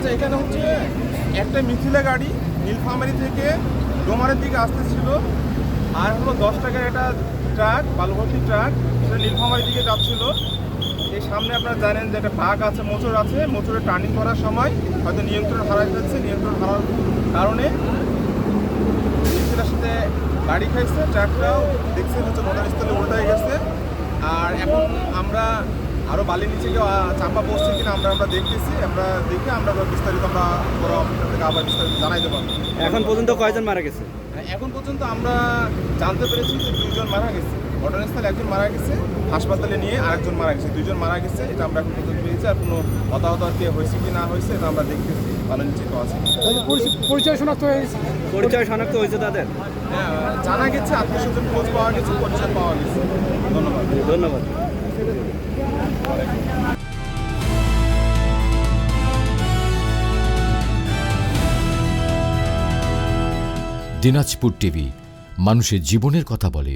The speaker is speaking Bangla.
আচ্ছা, এখানে হচ্ছে একটা মিথিলা গাড়ি নীলফামারী থেকে ডোমারের দিকে আসতেছিল, আর হলো 10 টাকার একটা ট্রাক, বালুভর্তি ট্রাক, সেটা নীলফামারীর দিকে যাচ্ছিল। এই সামনে আপনারা জানেন যে একটা বাঘ আছে, মোচড় আছে, মোচড়ে টার্নিং করার সময় হয়তো নিয়ন্ত্রণ হারাই ফেলছে, নিয়ন্ত্রণ হারার কারণে মিথিলার সাথে গাড়ি খাইছে। ট্রাকটাও দেখছেন হচ্ছে ঘটনাস্থলে উল্টাই গেছে। আর এখন আমরা আরও বালি নিচে কেউ চাপা পড়ছে কিনা আমরা দেখতেছি। আমরা দেখে আমরা বিস্তারিত আমরা বড় অফিসার থেকে আবার বিস্তারিত জানাই দেবো। এখন পর্যন্ত কয়জন মারা গেছে? এখন পর্যন্ত আমরা জানতে পেরেছি যে 2 জন মারা গেছে, ঘটনাস্থলে 1 জন মারা গেছে, হাসপাতালে নিয়ে আরেকজন মারা গেছে, 2 জন মারা গেছে। এটা আমরা এখন পর্যন্ত পেয়েছি। আর কোনো হতাহত আর কে হয়েছে কি না হয়েছে এটা আমরা দেখতেছি, ভালো নিশ্চিত আছে। পরিচয় শনাক্ত হয়েছে? পরিচয় শনাক্ত হয়েছে তাদের? হ্যাঁ, জানা গেছে, আত্মীয় স্বজন খোঁজ পাওয়া গেছে, পরিচয় পাওয়া গেছে। ধন্যবাদ। ধন্যবাদ। দিনাজপুর টিভি, মানুষের জীবনের কথা বলে।